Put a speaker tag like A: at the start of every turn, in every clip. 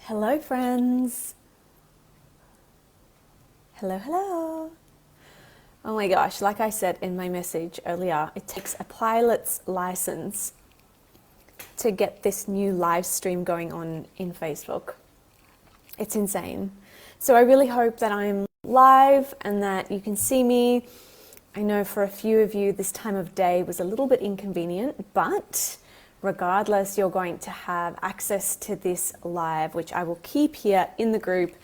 A: Hello, friends. Hello. Oh my gosh, like I said in my message earlier, it takes a pilot's license to get this new live stream going on in Facebook. It's insane. So I really hope that I'm live and that you can see me. I know for a few of you this time of day was a little bit inconvenient, but regardless, you're going to have access to this live, which I will keep here in the group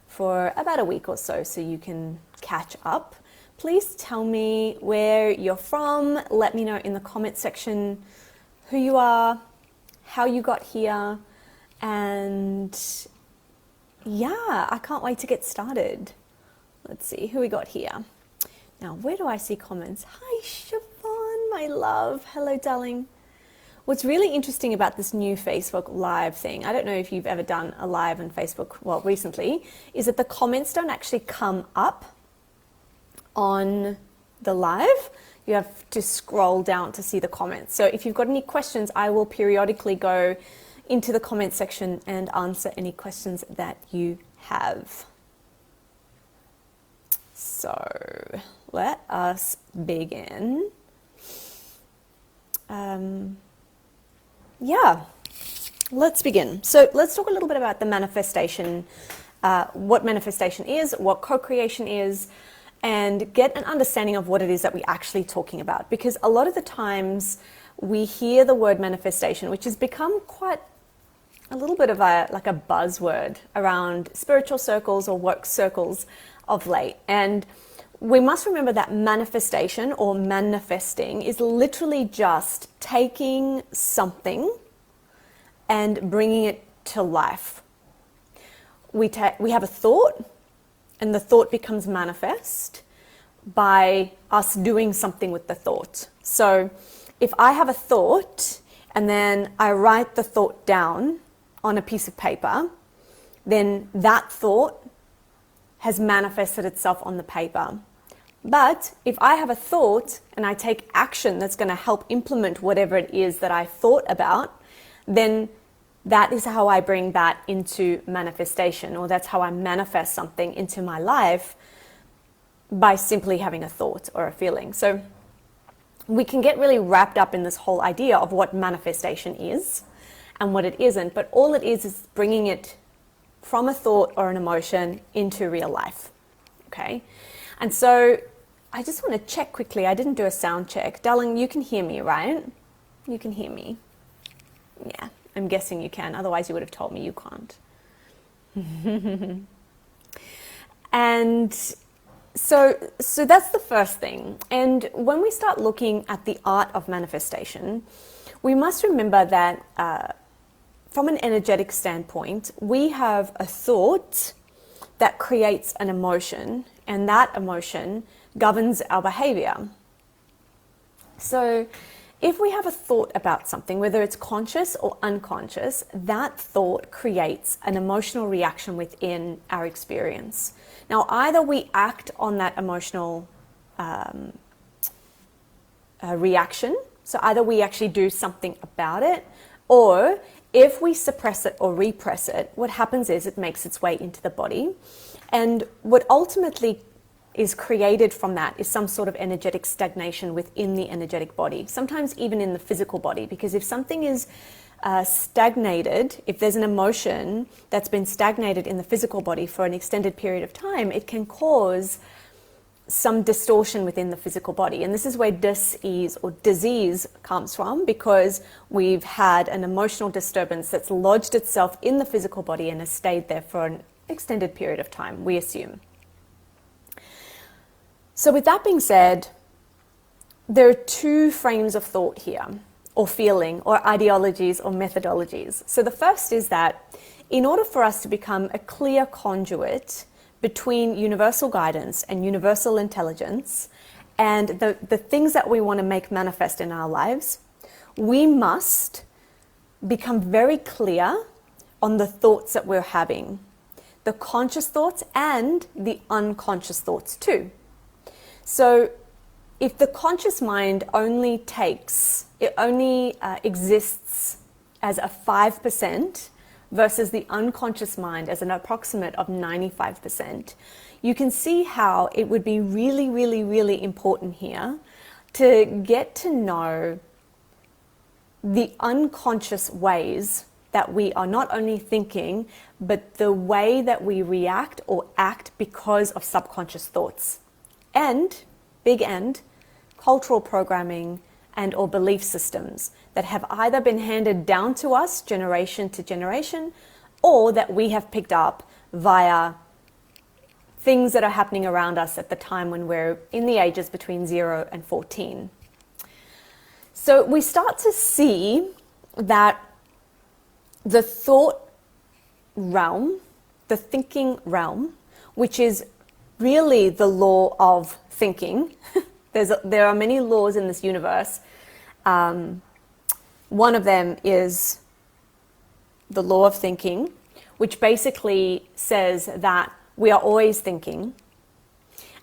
A: for about a week or so you can catch up. Please tell me where you're from. Let me know in the comment section who you are, how you got here, and yeah, I can't wait to get started. Let's see who we got here. Now, where do I see comments? Hi, Siobhan, my love. Hello, darling. What's really interesting about this new Facebook Live thing, I don't know if you've ever done a live on Facebook, well, recently, is that the comments don't actually come up on the live. You have to scroll down to see the comments. So if you've got any questions, I will periodically go into the comment section and answer any questions that you have. So let us begin. Let's begin. So let's talk a little bit about the manifestation, what manifestation is, what co-creation is, and get an understanding of what it is that we're actually talking about. Because a lot of the times we hear the word manifestation, which has become quite a little bit of a buzzword around spiritual circles or work circles of late. And we must remember that manifestation or manifesting is literally just taking something and bringing it to life. We have a thought, and the thought becomes manifest by us doing something with the thought. So if I have a thought and then I write the thought down on a piece of paper, then that thought has manifested itself on the paper. But if I have a thought and I take action that's going to help implement whatever it is that I thought about, then that is how I bring that into manifestation, or that's how I manifest something into my life by simply having a thought or a feeling. So we can get really wrapped up in this whole idea of what manifestation is and what it isn't, but all it is bringing it from a thought or an emotion into real life, okay? And so I just want to check quickly. I didn't do a sound check. Darling, you can hear me, right? You can hear me. Yeah, I'm guessing you can. Otherwise, you would have told me you can't. And so that's the first thing. And when we start looking at the art of manifestation, we must remember that from an energetic standpoint, we have a thought that creates an emotion, and that emotion governs our behavior. So if we have a thought about something, whether it's conscious or unconscious, that thought creates an emotional reaction within our experience. Now, either we act on that emotional reaction, so either we actually do something about it, or if we suppress it or repress it, what happens is it makes its way into the body. And what ultimately is created from that is some sort of energetic stagnation within the energetic body, sometimes even in the physical body, because if something is stagnated, if there's an emotion that's been stagnated in the physical body for an extended period of time, it can cause some distortion within the physical body. And this is where dis-ease or disease comes from, because we've had an emotional disturbance that's lodged itself in the physical body and has stayed there for an extended period of time, we assume. So with that being said, there are two frames of thought here, or feeling, or ideologies, or methodologies. So the first is that in order for us to become a clear conduit between universal guidance and universal intelligence and the things that we want to make manifest in our lives, we must become very clear on the thoughts that we're having, the conscious thoughts and the unconscious thoughts too. So if the conscious mind only exists as a 5% versus the unconscious mind as an approximate of 95%, you can see how it would be really, really, really important here to get to know the unconscious ways that we are not only thinking, but the way that we react or act because of subconscious thoughts. And, big end, cultural programming and or belief systems that have either been handed down to us generation to generation, or that we have picked up via things that are happening around us at the time when we're in the ages between 0 and 14. So we start to see that the thought realm, the thinking realm, which is really the law of thinking. There are many laws in this universe. One of them is the law of thinking, which basically says that we are always thinking.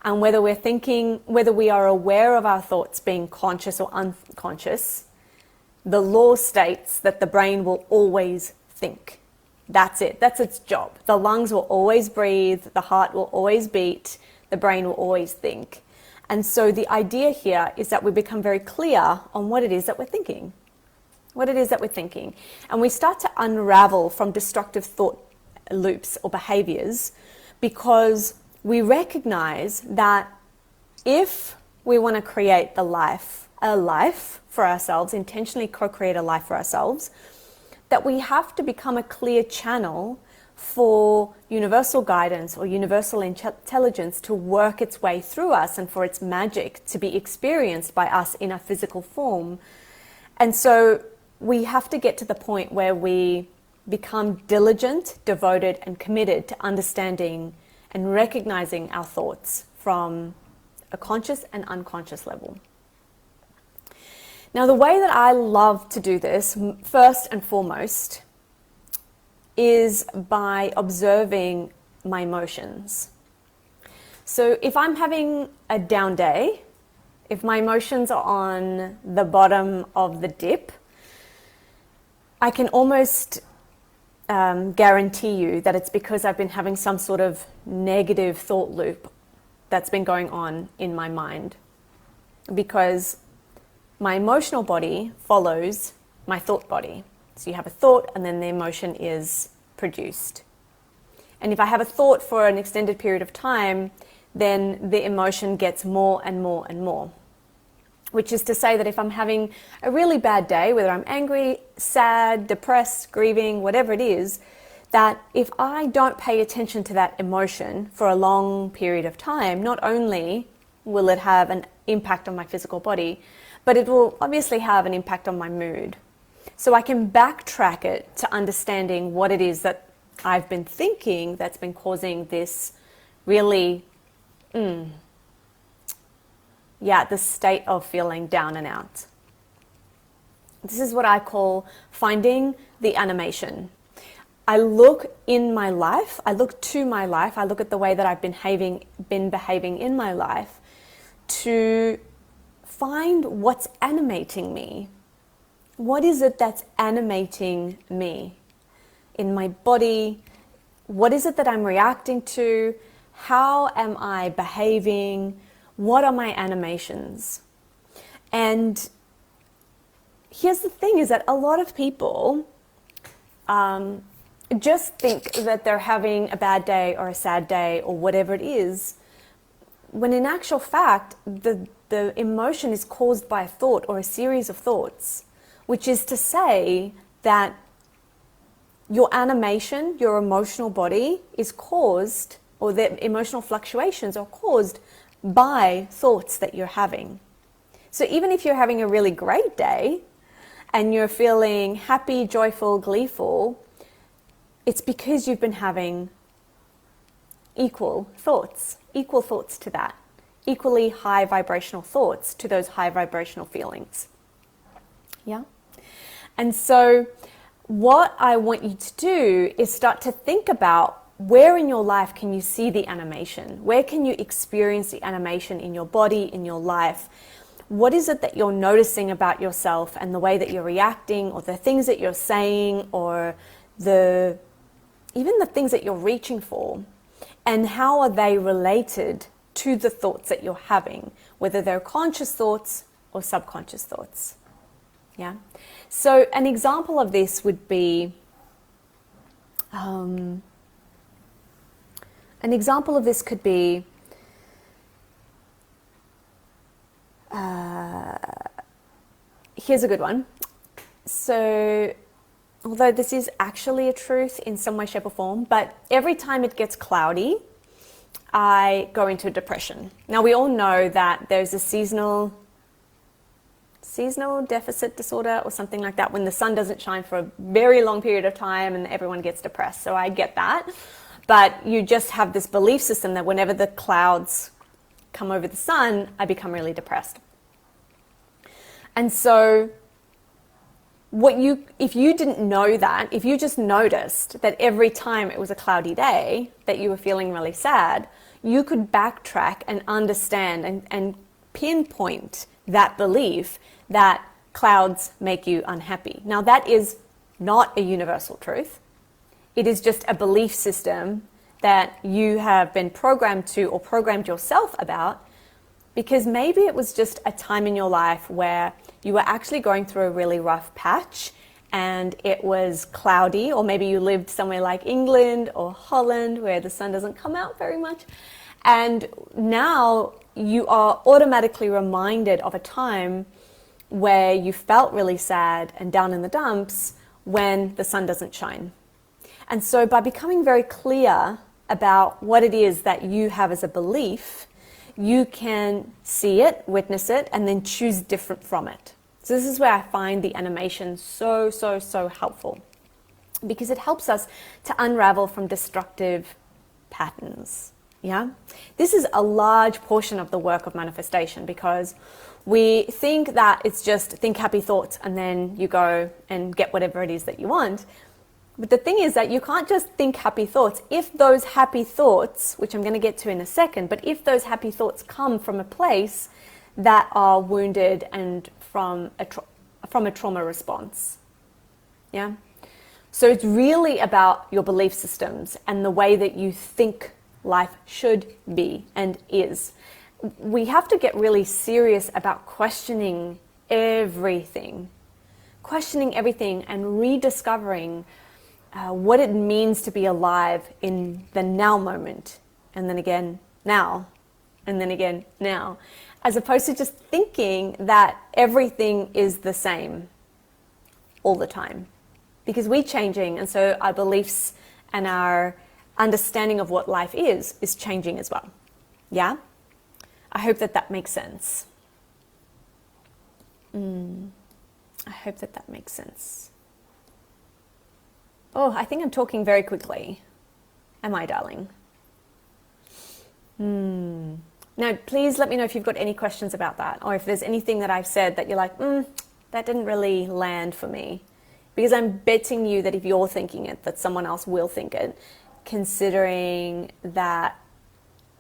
A: And whether we are aware of our thoughts being conscious or unconscious, the law states that the brain will always think. That's it. That's its job. The lungs will always breathe. The heart will always beat. The brain will always think. And so the idea here is that we become very clear on what it is that we're thinking. What it is that we're thinking. And we start to unravel from destructive thought loops or behaviors, because we recognize that if we want to create a life for ourselves, intentionally co-create a life for ourselves, that we have to become a clear channel for universal guidance or universal intelligence to work its way through us and for its magic to be experienced by us in a physical form. And so we have to get to the point where we become diligent, devoted, and committed to understanding and recognizing our thoughts from a conscious and unconscious level. Now, the way that I love to do this, first and foremost, is by observing my emotions. So if I'm having a down day, if my emotions are on the bottom of the dip, I can almost guarantee you that it's because I've been having some sort of negative thought loop that's been going on in my mind. Because my emotional body follows my thought body. So you have a thought and then the emotion is produced. And if I have a thought for an extended period of time, then the emotion gets more and more and more. Which is to say that if I'm having a really bad day, whether I'm angry, sad, depressed, grieving, whatever it is, that if I don't pay attention to that emotion for a long period of time, not only will it have an impact on my physical body, but it will obviously have an impact on my mood. So I can backtrack it to understanding what it is that I've been thinking that's been causing this really, the state of feeling down and out. This is what I call finding the animation. I look in my life, I look to my life, I look at the way that I've been behaving in my life to find what's animating me. What is it that's animating me in my body? What is it that I'm reacting to? How am I behaving? What are my animations? And here's the thing, is that a lot of people just think that they're having a bad day or a sad day or whatever it is, when in actual fact, the emotion is caused by a thought or a series of thoughts, which is to say that your animation, your emotional body is caused, or the emotional fluctuations are caused by thoughts that you're having. So even if you're having a really great day and you're feeling happy, joyful, gleeful, it's because you've been having equal thoughts to that, equally high vibrational thoughts to those high vibrational feelings. Yeah? And so what I want you to do is start to think about, where in your life can you see the animation? Where can you experience the animation in your body, in your life? What is it that you're noticing about yourself and the way that you're reacting, or the things that you're saying, or even the things that you're reaching for, and how are they related to the thoughts that you're having, whether they're conscious thoughts or subconscious thoughts. Yeah. So an example of this would be, an example of this could be, here's a good one. So, although this is actually a truth in some way, shape or form, but every time it gets cloudy, I go into depression. Now, we all know that there's a seasonal deficit disorder or something like that, when the sun doesn't shine for a very long period of time and everyone gets depressed. So I get that. But you just have this belief system that whenever the clouds come over the sun, I become really depressed. And so if you didn't know that, if you just noticed that every time it was a cloudy day that you were feeling really sad, you could backtrack and understand and pinpoint that belief that clouds make you unhappy. Now, that is not a universal truth. It is just a belief system that you have been programmed to, or programmed yourself about, because maybe it was just a time in your life where you were actually going through a really rough patch and it was cloudy, or maybe you lived somewhere like England or Holland where the sun doesn't come out very much. And now you are automatically reminded of a time where you felt really sad and down in the dumps when the sun doesn't shine. And so by becoming very clear about what it is that you have as a belief, you can see it, witness it, and then choose different from it. So this is where I find the animation so helpful, because it helps us to unravel from destructive patterns. Yeah, this is a large portion of the work of manifestation, because we think that it's just think happy thoughts and then you go and get whatever it is that you want. But the thing is that you can't just think happy thoughts. If those happy thoughts, which I'm going to get to in a second, but if those happy thoughts come from a place that are wounded and from a trauma response. Yeah. So it's really about your belief systems and the way that you think life should be and is. We have to get really serious about questioning everything and rediscovering what it means to be alive in the now moment, and then again now, and then again now, as opposed to just thinking that everything is the same all the time, because we're changing, and so our beliefs and our understanding of what life is changing as well. Yeah? I hope that makes sense. I hope that makes sense. Oh, I think I'm talking very quickly. Am I, darling? Now, please let me know if you've got any questions about that, or if there's anything that I've said that you're like, that didn't really land for me. Because I'm betting you that if you're thinking it, that someone else will think it, considering that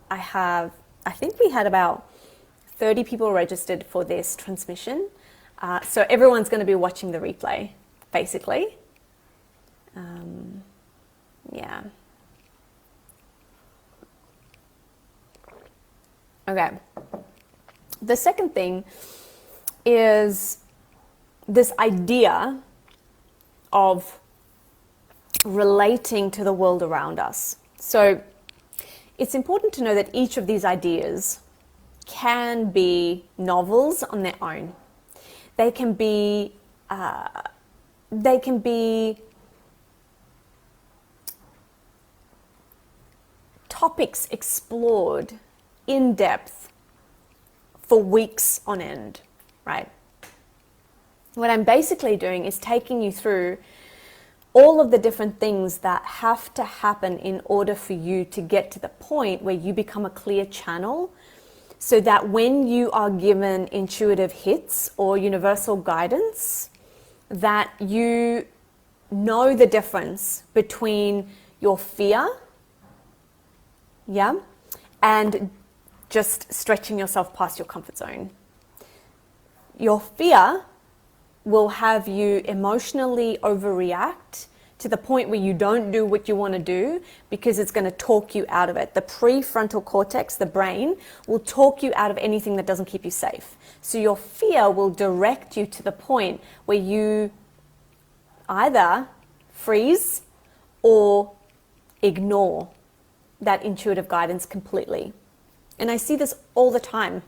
A: I think we had about 30 people registered for this transmission. So everyone's going to be watching the replay, basically. Yeah. Okay. The second thing is this idea of relating to the world around us. So it's important to know that each of these ideas can be novels on their own. They can be topics explored in depth for weeks on end, right? What I'm basically doing is taking you through all of the different things that have to happen in order for you to get to the point where you become a clear channel, so that when you are given intuitive hits or universal guidance, that you know the difference between your fear, and just stretching yourself past your comfort zone. Your fear will have you emotionally overreact to the point where you don't do what you want to do because it's going to talk you out of it. The prefrontal cortex, the brain, will talk you out of anything that doesn't keep you safe. So your fear will direct you to the point where you either freeze or ignore that intuitive guidance completely. And I see this all the time.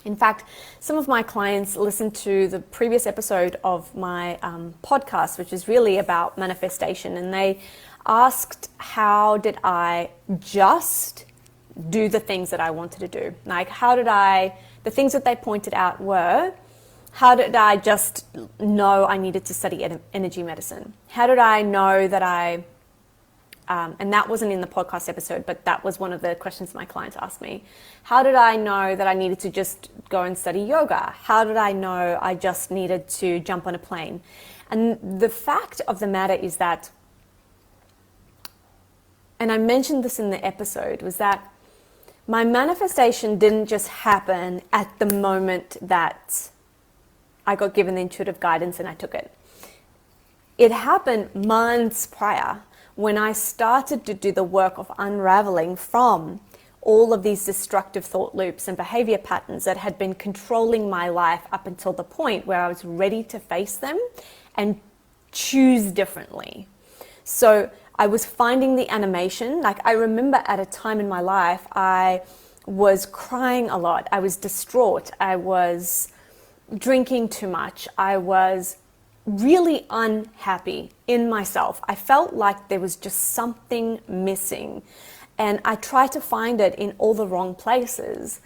A: In fact, some of my clients listened to the previous episode of my podcast, which is really about manifestation. And they asked, how did I just do the things that I wanted to do? Like, the things that they pointed out were, how did I just know I needed to study energy medicine? How did I know that and that wasn't in the podcast episode, but that was one of the questions my clients asked me. How did I know that I needed to just go and study yoga? How did I know I just needed to jump on a plane? And the fact of the matter is that, and I mentioned this in the episode, was that my manifestation didn't just happen at the moment that I got given the intuitive guidance and I took it. It happened months prior, when I started to do the work of unraveling from all of these destructive thought loops and behavior patterns that had been controlling my life up until the point where I was ready to face them and choose differently. So I was finding the animation. Like, I remember at a time in my life, I was crying a lot. I was distraught. I was drinking too much. I was really unhappy in myself. I felt like there was just something missing, and I tried to find it in all the wrong places.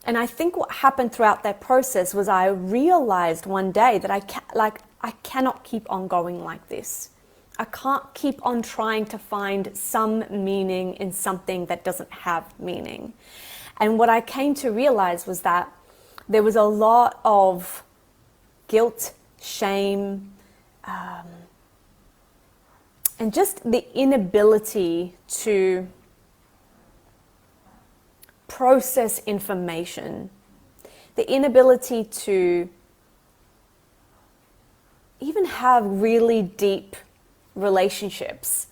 A: And I think what happened throughout that process was I realized one day that I cannot keep on going like this. I can't keep on trying to find some meaning in something that doesn't have meaning. And what I came to realize was that there was a lot of guilt, shame, and just the inability to process information, the inability to even have really deep relationships.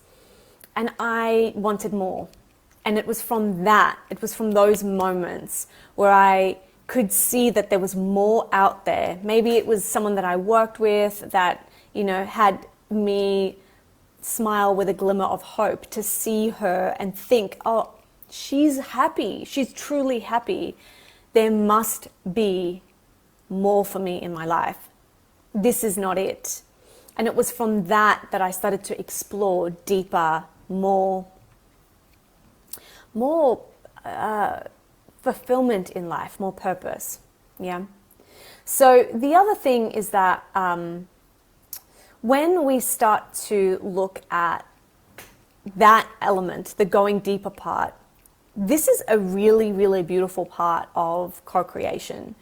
A: And I wanted more. And it was from those moments where I could see that there was more out there. Maybe it was someone that I worked with that, had me smile with a glimmer of hope, to see her and think, oh, she's happy. She's truly happy. There must be more for me in my life. This is not it. And it was from that I started to explore deeper, more fulfillment in life, more purpose. Yeah. So the other thing is that when we start to look at that element, the going deeper part, this is a really, really beautiful part of co-creation,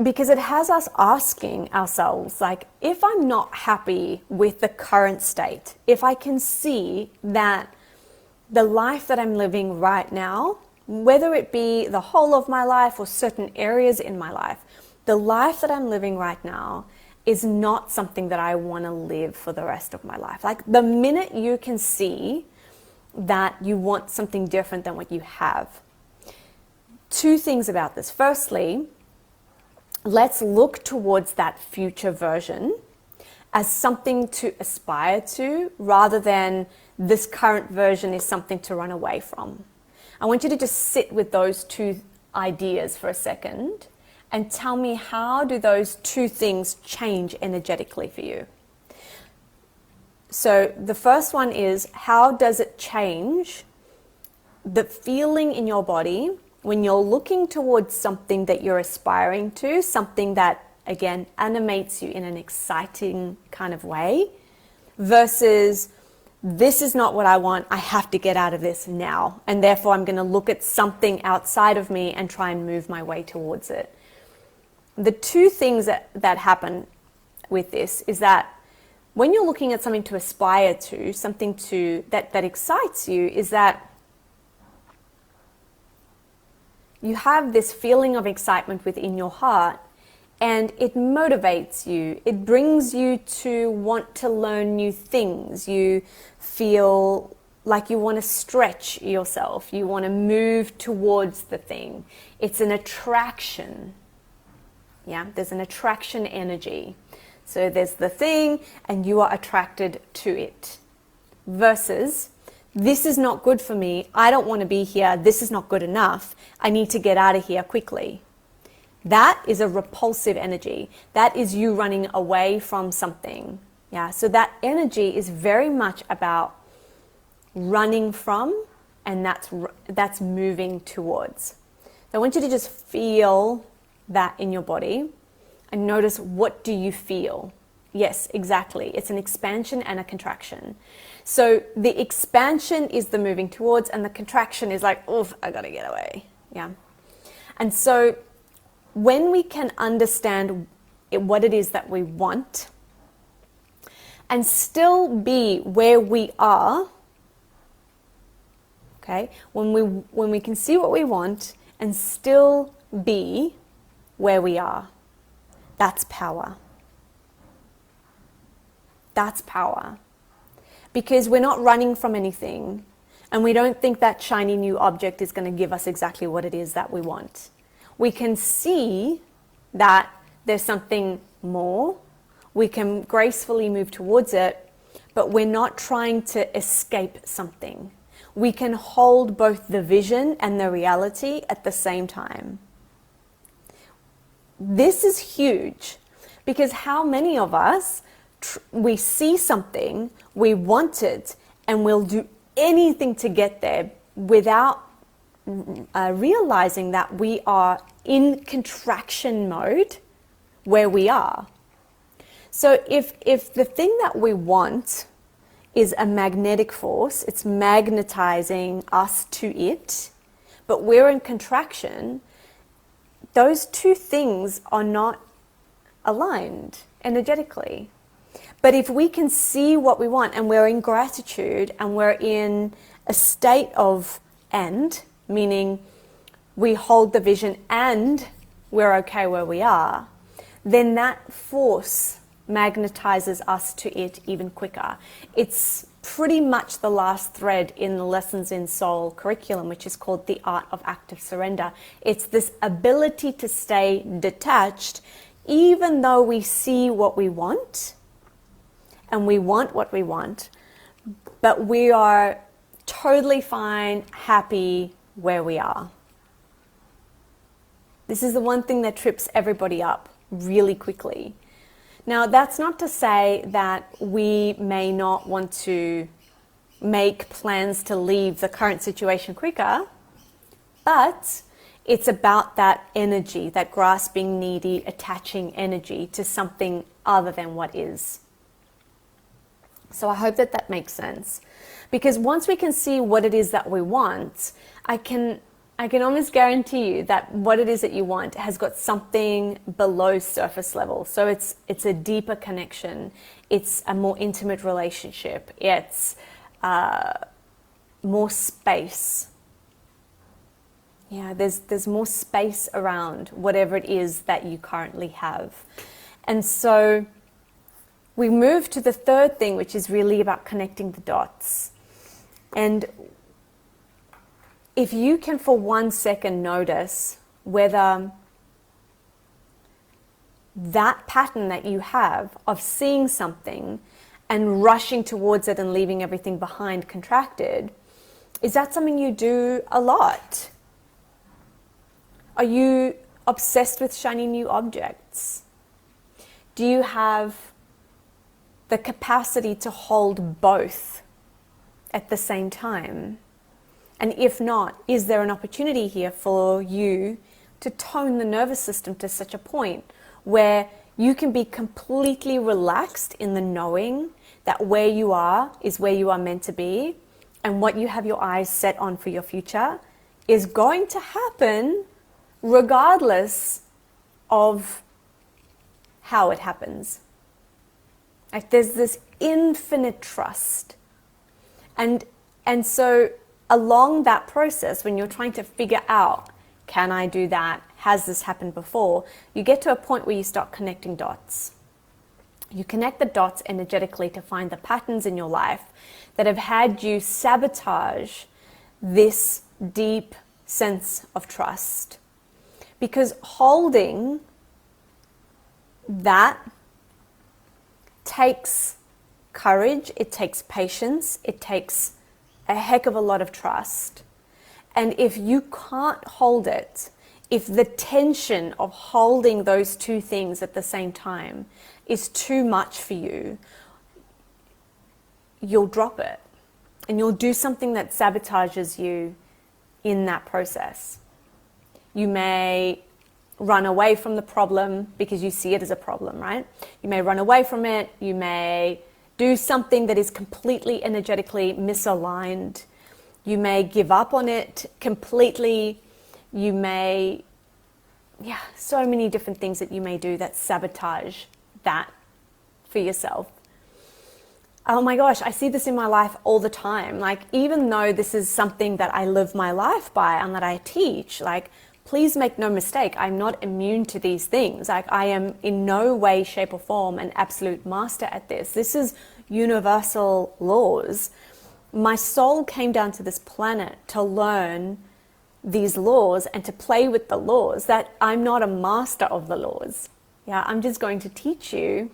A: because it has us asking ourselves, like, if I'm not happy with the current state, if I can see that the life that I'm living right now, whether it be the whole of my life or certain areas in my life, the life that I'm living right now is not something that I want to live for the rest of my life. Like, the minute you can see that you want something different than what you have. Two things about this. Firstly, let's look towards that future version as something to aspire to, rather than this current version is something to run away from. I want you to just sit with those two ideas for a second and tell me, how do those two things change energetically for you? So the first one is, how does it change the feeling in your body when you're looking towards something that you're aspiring to, something that, again, animates you in an exciting kind of way, versus, this is not what I want, I have to get out of this now, and therefore I'm going to look at something outside of me and try and move my way towards it. The two things that happen with this is that when you're looking at something to aspire to, something that excites you, is that you have this feeling of excitement within your heart, and it motivates you. It brings you to want to learn new things. You feel like you want to stretch yourself. You want to move towards the thing. It's an attraction. Yeah, there's an attraction energy. So there's the thing and you are attracted to it. Versus, this is not good for me. I don't want to be here. This is not good enough. I need to get out of here quickly. That is a repulsive energy. That is you running away from something. Yeah, so that energy is very much about running from, and that's moving towards. So I want you to just feel that in your body and notice, what do you feel? Yes, exactly. It's an expansion and a contraction. So the expansion is the moving towards, and the contraction is like, oof, I gotta get away. Yeah. And so when we can understand what it is that we want and still be where we are, okay, when we can see what we want and still be where we are, that's power. That's power. Because we're not running from anything, and we don't think that shiny new object is going to give us exactly what it is that we want. We can see that there's something more. We can gracefully move towards it, but we're not trying to escape something. We can hold both the vision and the reality at the same time. This is huge, because how many of us, we see something, we want it, and we'll do anything to get there without realizing that we are in contraction mode where we are. So if the thing that we want is a magnetic force, it's magnetizing us to it, but we're in contraction, those two things are not aligned energetically. But if we can see what we want, and we're in gratitude, and we're in a state of and, meaning we hold the vision and we're okay where we are, then that force magnetizes us to it even quicker. It's pretty much the last thread in the Lessons in Soul curriculum, which is called the Art of Active Surrender. It's this ability to stay detached even though we see what we want and we want what we want, but we are totally fine, happy where we are. This is the one thing that trips everybody up really quickly. Now, that's not to say that we may not want to make plans to leave the current situation quicker, but it's about that energy, that grasping, needy, attaching energy to something other than what is. So I hope that makes sense. Because once we can see what it is that we want, I can almost guarantee you that what it is that you want has got something below surface level. So it's a deeper connection. It's a more intimate relationship. It's more space. Yeah, there's more space around whatever it is that you currently have. And so we move to the third thing, which is really about connecting the dots. And if you can for 1 second notice whether that pattern that you have of seeing something and rushing towards it and leaving everything behind contracted, is that something you do a lot? Are you obsessed with shiny new objects? Do you have the capacity to hold both at the same time? And if not, is there an opportunity here for you to tone the nervous system to such a point where you can be completely relaxed in the knowing that where you are is where you are meant to be, and what you have your eyes set on for your future is going to happen regardless of how it happens. Like, there's this infinite trust. And so along that process, when you're trying to figure out, Can I do that? Has this happened before? You get to a point where you start connecting dots. You connect the dots energetically to find the patterns in your life that have had you sabotage this deep sense of trust. Because holding that takes courage, it takes patience, it takes a heck of a lot of trust. And if you can't hold it, if the tension of holding those two things at the same time is too much for you, you'll drop it and you'll do something that sabotages you in that process. You may run away from the problem because you see it as a problem, right? You may run away from it. You may do something that is completely energetically misaligned. You may give up on it completely. You may, so many different things that you may do that sabotage that for yourself. Oh my gosh, I see this in my life all the time. Like, even though this is something that I live my life by and that I teach, like, please make no mistake, I'm not immune to these things. Like, I am in no way, shape, or form an absolute master at this. This is universal laws. My soul came down to this planet to learn these laws and to play with the laws, that I'm not a master of the laws. Yeah, I'm just going to teach you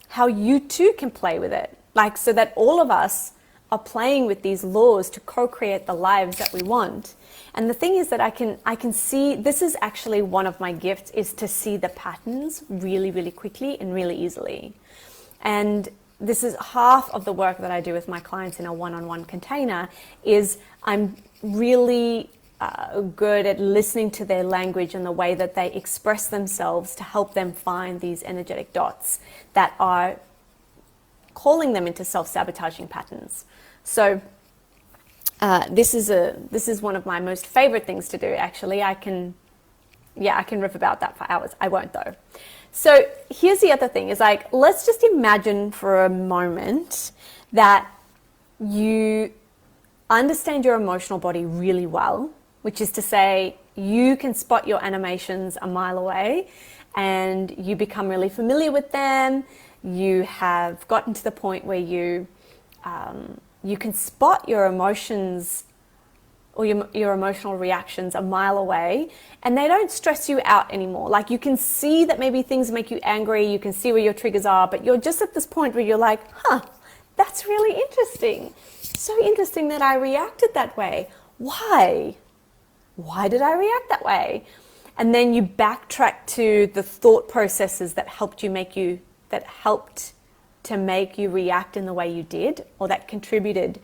A: how you too can play with it. Like, so that all of us are playing with these laws to co-create the lives that we want. And the thing is that I can see, this is actually one of my gifts, is to see the patterns really, really quickly and really easily. And this is half of the work that I do with my clients in a one-on-one container, is I'm really good at listening to their language and the way that they express themselves to help them find these energetic dots that are calling them into self-sabotaging patterns. So this is one of my most favorite things to do, actually. I can riff about that for hours. I won't though. So here's the other thing, is like, let's just imagine for a moment that you understand your emotional body really well, which is to say you can spot your animations a mile away and you become really familiar with them. You have gotten to the point where you can spot your emotions or your emotional reactions a mile away, and they don't stress you out anymore. Like, you can see that maybe things make you angry, you can see where your triggers are, but you're just at this point where you're like, that's really interesting. So interesting that I reacted that way. Why? Why did I react that way? And then you backtrack to the thought processes that helped to make you react in the way you did, or that contributed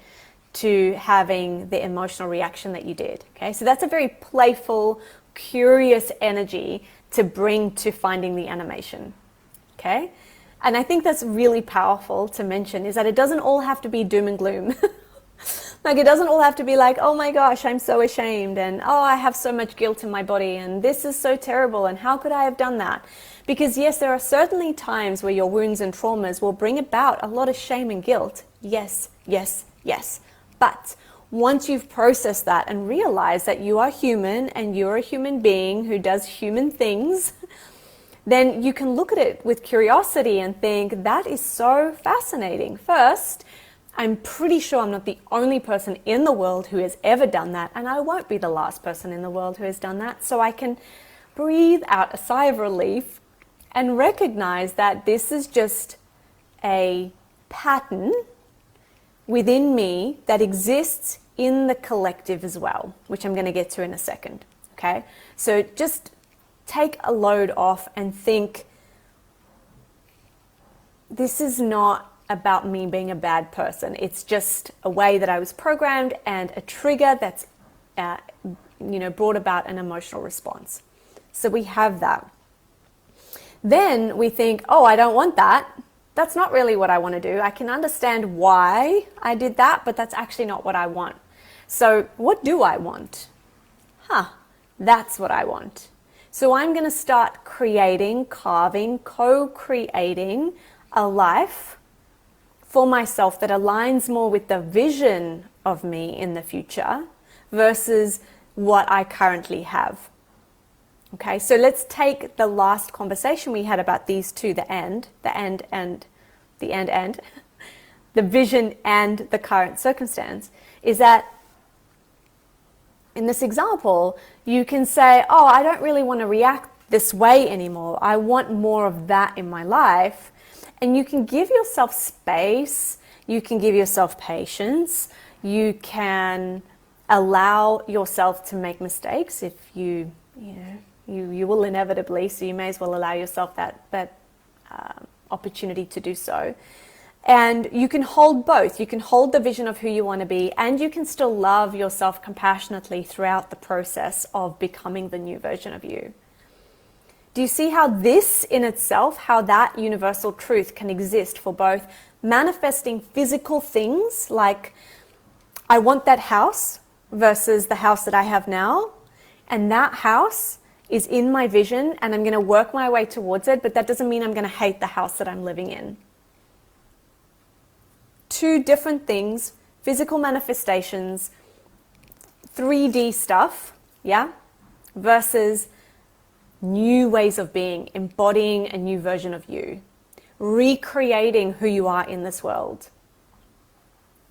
A: to having the emotional reaction that you did. Okay, so that's a very playful, curious energy to bring to finding the animation. Okay, and I think that's really powerful to mention, is that it doesn't all have to be doom and gloom. Like, it doesn't all have to be like, oh my gosh, I'm so ashamed, and oh, I have so much guilt in my body, and this is so terrible, and how could I have done that? Because yes, there are certainly times where your wounds and traumas will bring about a lot of shame and guilt. Yes, yes, yes. But once you've processed that and realized that you are human and you're a human being who does human things, then you can look at it with curiosity and think, that is so fascinating. First, I'm pretty sure I'm not the only person in the world who has ever done that, and I won't be the last person in the world who has done that. So I can breathe out a sigh of relief and recognize that this is just a pattern within me that exists in the collective as well, which I'm going to get to in a second. Okay, so just take a load off and think, this is not about me being a bad person. It's just a way that I was programmed and a trigger that's brought about an emotional response. So we have that. Then we think, oh, I don't want that. That's not really what I want to do. I can understand why I did that, but that's actually not what I want. So what do I want? That's what I want. So I'm going to start creating, carving, co-creating a life for myself that aligns more with the vision of me in the future versus what I currently have. Okay, so let's take the last conversation we had about these two, the end, and the vision and the current circumstance, is that in this example, you can say, oh, I don't really want to react this way anymore. I want more of that in my life. And you can give yourself space. You can give yourself patience. You can allow yourself to make mistakes if you will inevitably, so you may as well allow yourself that opportunity to do so. And you can hold both. You can hold the vision of who you want to be, and you can still love yourself compassionately throughout the process of becoming the new version of you. Do you see how this in itself, how that universal truth can exist for both manifesting physical things like I want that house versus the house that I have now, and that house is in my vision and I'm going to work my way towards it, but that doesn't mean I'm going to hate the house that I'm living in. Two different things, physical manifestations, 3D stuff, yeah, versus new ways of being, embodying a new version of you, recreating who you are in this world.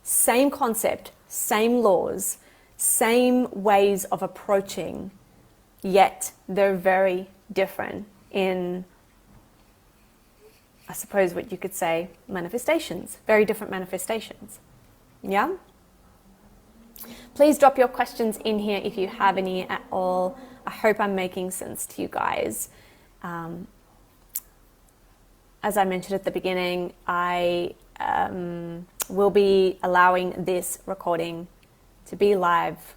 A: Same concept, same laws, same ways of approaching, yet they're very different in, I suppose what you could say, manifestations, very different manifestations. Yeah? Please drop your questions in here if you have any at all. I hope I'm making sense to you guys. As I mentioned at the beginning, I will be allowing this recording to be live,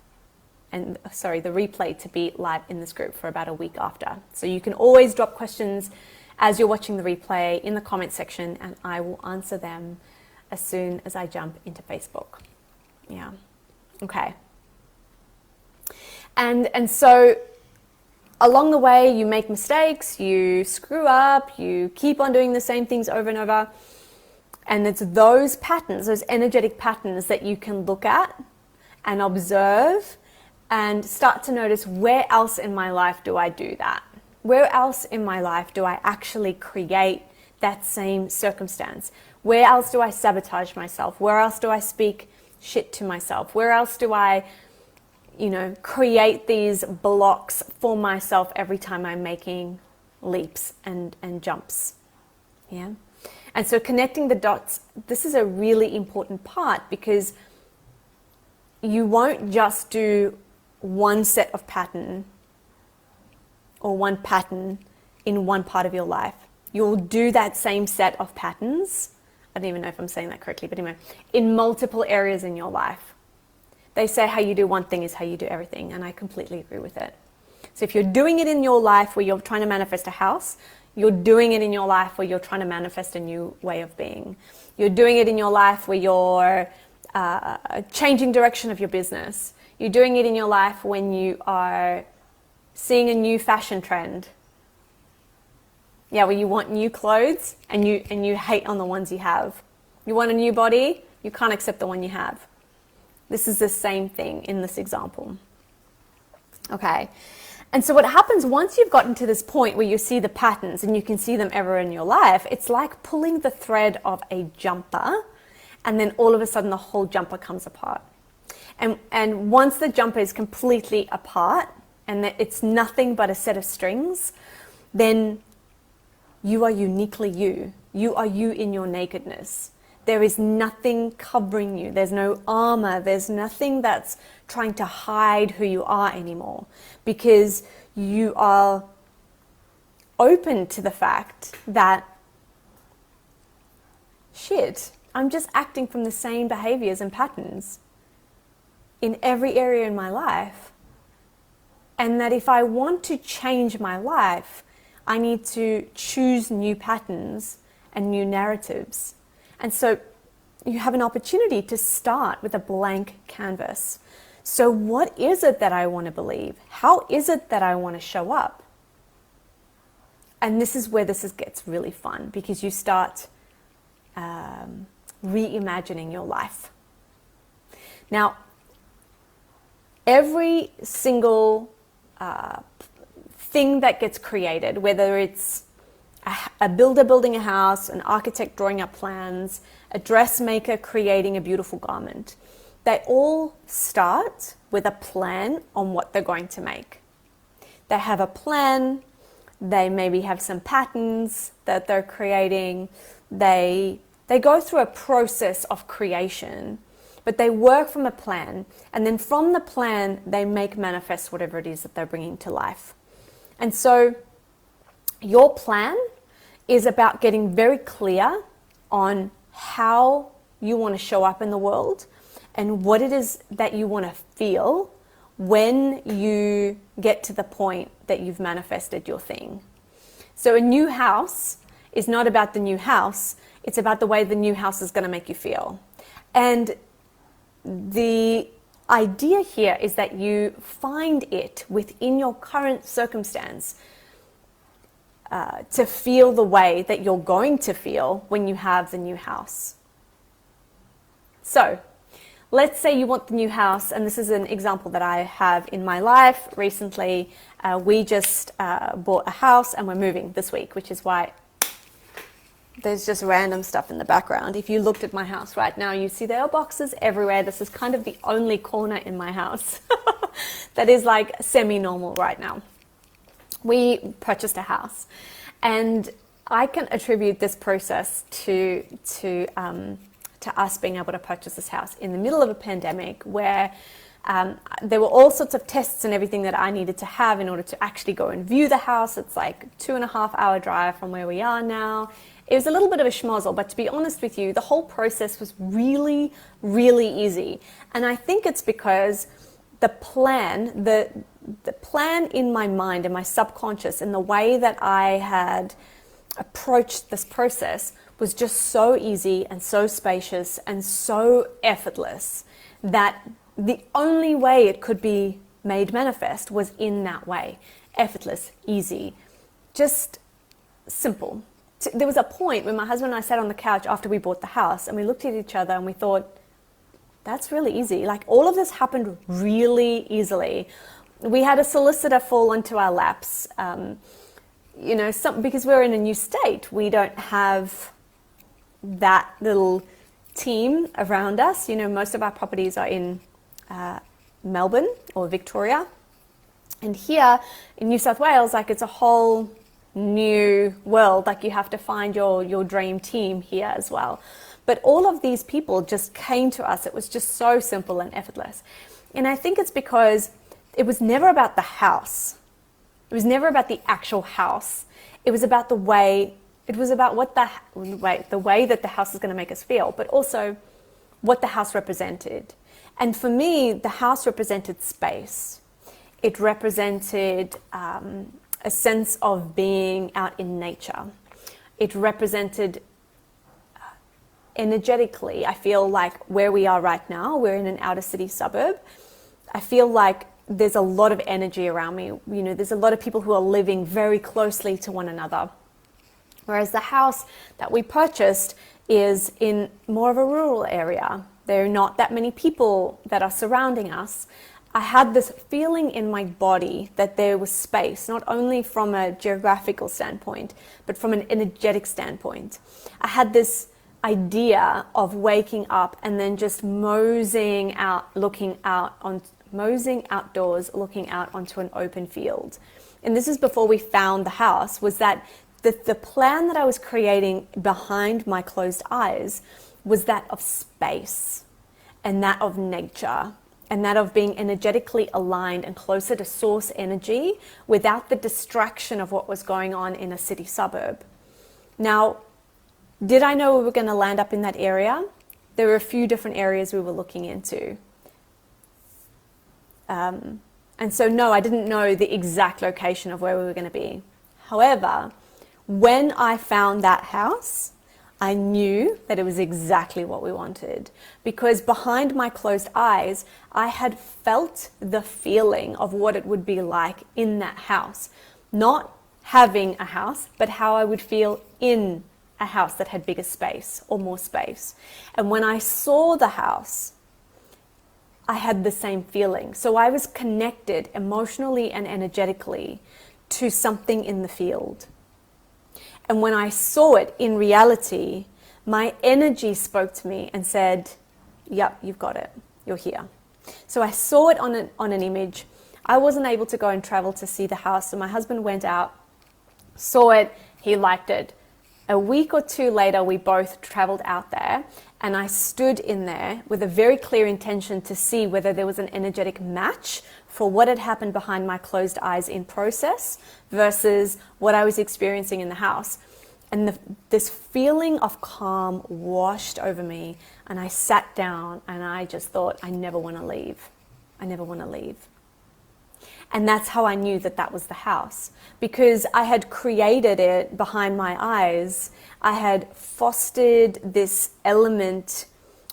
A: and the replay to be live in this group for about a week after. So you can always drop questions as you're watching the replay in the comment section, and I will answer them as soon as I jump into Facebook. Yeah. Okay. And so along the way, you make mistakes, you screw up, you keep on doing the same things over and over. And it's those patterns, those energetic patterns that you can look at and observe and start to notice, where else in my life do I do that? Where else in my life do I actually create that same circumstance? Where else do I sabotage myself? Where else do I speak shit to myself? Where else do I, create these blocks for myself every time I'm making leaps and jumps? Yeah. And so connecting the dots, this is a really important part, because you won't just do one set of pattern or one pattern in one part of your life. You'll do that same set of patterns, I don't even know if I'm saying that correctly, but anyway, in multiple areas in your life. They say how you do one thing is how you do everything, and I completely agree with it. So if you're doing it in your life where you're trying to manifest a house, you're doing it in your life where you're trying to manifest a new way of being. You're doing it in your life where you're changing direction of your business. You're doing it in your life when you are seeing a new fashion trend. Yeah, where you want new clothes and you hate on the ones you have. You want a new body, you can't accept the one you have. This is the same thing in this example. Okay. And so what happens once you've gotten to this point where you see the patterns and you can see them everywhere in your life, it's like pulling the thread of a jumper, and then all of a sudden the whole jumper comes apart. And once the jumper is completely apart and that it's nothing but a set of strings, then you are uniquely you. You are you in your nakedness. There is nothing covering you. There's no armor. There's nothing that's trying to hide who you are anymore, because you are open to the fact that, shit, I'm just acting from the same behaviors and patterns in every area in my life. And that if I want to change my life, I need to choose new patterns and new narratives. And so you have an opportunity to start with a blank canvas. So what is it that I want to believe? How is it that I want to show up? And this is where gets really fun, because you start reimagining your life. Now, every single thing that gets created, whether it's a builder building a house, an architect drawing up plans, a dressmaker creating a beautiful garment, they all start with a plan on what they're going to make. They have a plan, they maybe have some patterns that they're creating, they go through a process of creation, but they work from a plan, and then from the plan, they make manifest whatever it is that they're bringing to life. And so your plan is about getting very clear on how you want to show up in the world and what it is that you want to feel when you get to the point that you've manifested your thing. So a new house is not about the new house, it's about the way the new house is going to make you feel. And the idea here is that you find it within your current circumstance to feel the way that you're going to feel when you have the new house. So let's say you want the new house, and this is an example that I have in my life recently. We just bought a house and we're moving this week, which is why there's just random stuff in the background. If you looked at my house right now, you see there are boxes everywhere. This is kind of the only corner in my house that is like semi-normal right now. We purchased a house, and I can attribute this process to us being able to purchase this house in the middle of a pandemic where there were all sorts of tests and everything that I needed to have in order to actually go and view the house. It's like 2.5 hour drive from where we are now. It was a little bit of a schmozzle, but to be honest with you, the whole process was really, really easy. And I think it's because the plan, the plan in my mind, in my subconscious, and the way that I had approached this process was just so easy and so spacious and so effortless that the only way it could be made manifest was in that way. Effortless, easy, just simple. There was a point when my husband and I sat on the couch after we bought the house and we looked at each other and we thought, that's really easy. Like, all of this happened really easily. We had a solicitor fall into our laps, because we're in a new state. We don't have that little team around us. Most of our properties are in Melbourne or Victoria. And here in New South Wales, like, it's a whole new world. Like, you have to find your dream team here as well. But all of these people just came to us. It was just so simple and effortless. And I think it's because it was never about the house. It was never about the actual house. It was about the way, it was about the way that the house is going to make us feel, but also what the house represented. And for me, the house represented space. It represented a sense of being out in nature. It represented energetically, I feel like where we are right now, we're in an outer city suburb. I feel like there's a lot of energy around me. There's a lot of people who are living very closely to one another. Whereas the house that we purchased is in more of a rural area. There are not that many people that are surrounding us. I had this feeling in my body that there was space, not only from a geographical standpoint, but from an energetic standpoint. I had this idea of waking up and then just moseying outdoors, looking out onto an open field. And this is before we found the house, was that the plan that I was creating behind my closed eyes was that of space and that of nature and that of being energetically aligned and closer to source energy without the distraction of what was going on in a city suburb. Now, did I know we were going to land up in that area? There were a few different areas we were looking into. And so no, I didn't know the exact location of where we were going to be. However, when I found that house, I knew that it was exactly what we wanted, because behind my closed eyes, I had felt the feeling of what it would be like in that house. Not having a house, but how I would feel in a house that had bigger space or more space. And when I saw the house, I had the same feeling. So I was connected emotionally and energetically to something in the field. And when I saw it in reality, my energy spoke to me and said, yep, you've got it. You're here. So I saw it on an image. I wasn't able to go and travel to see the house. So my husband went out, saw it, he liked it. A week or two later, we both traveled out there, and I stood in there with a very clear intention to see whether there was an energetic match for what had happened behind my closed eyes in process versus what I was experiencing in the house. And this feeling of calm washed over me, and I sat down and I just thought, I never want to leave. I never want to leave. And that's how I knew that that was the house, because I had created it behind my eyes. I had fostered this element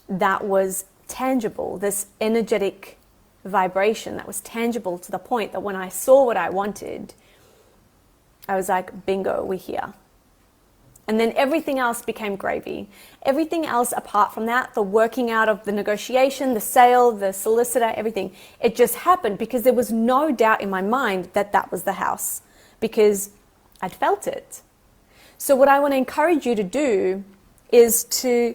A: that was tangible, this energetic vibration that was tangible to the point that when I saw what I wanted, I was like, bingo, we're here. And then everything else became gravy. Everything else apart from that, the working out of the negotiation, the sale, the solicitor, everything, it just happened because there was no doubt in my mind that that was the house, because I'd felt it. So what I want to encourage you to do is to,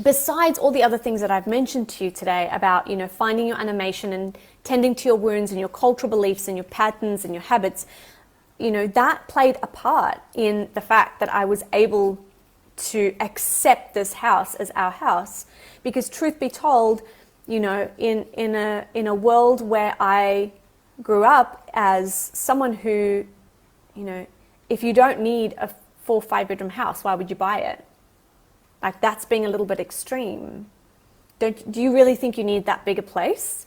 A: besides all the other things that I've mentioned to you today about, finding your animation and tending to your wounds and your cultural beliefs and your patterns and your habits, that played a part in the fact that I was able to accept this house as our house. Because truth be told, in a world where I grew up as someone who, if you don't need a 4-5 bedroom house, why would you buy it? Like, that's being a little bit extreme. Do you really think you need that bigger place?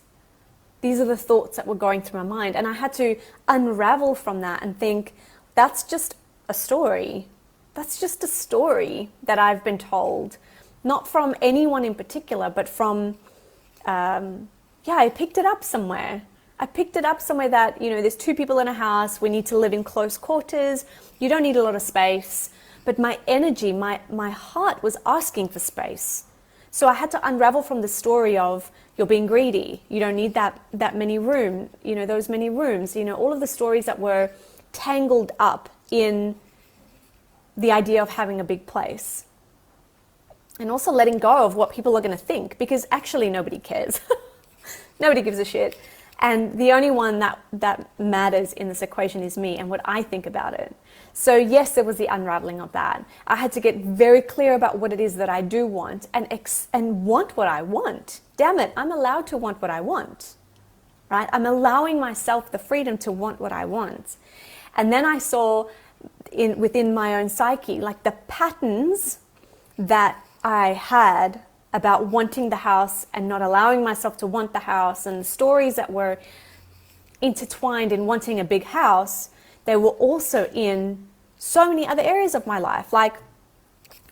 A: These are the thoughts that were going through my mind. And I had to unravel from that and think, that's just a story. That's just a story that I've been told. Not from anyone in particular, but from, I picked it up somewhere. I picked it up somewhere that, there's 2 people in a house. We need to live in close quarters. You don't need a lot of space. But my energy, my heart was asking for space. So I had to unravel from the story of, you're being greedy, you don't need that many room, those many rooms, all of the stories that were tangled up in the idea of having a big place. And also letting go of what people are going to think, because actually nobody cares. Nobody gives a shit. And the only one that matters in this equation is me and what I think about it. So yes, there was the unraveling of that. I had to get very clear about what it is that I do want and want what I want. Damn it, I'm allowed to want what I want, right? I'm allowing myself the freedom to want what I want. And then I saw within my own psyche, like the patterns that I had about wanting the house and not allowing myself to want the house, and the stories that were intertwined in wanting a big house, they were also in so many other areas of my life. Like,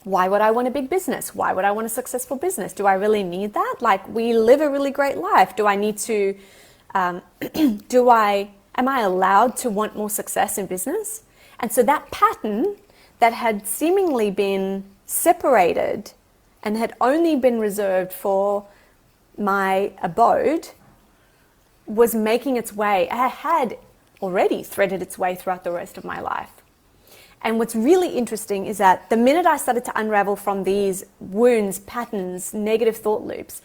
A: why would I want a big business? Why would I want a successful business? Do I really need that? Like, we live a really great life. Do I need to, am I allowed to want more success in business? And so that pattern that had seemingly been separated and had only been reserved for my abode was making its way. I had already threaded its way throughout the rest of my life. And what's really interesting is that the minute I started to unravel from these wounds, patterns, negative thought loops,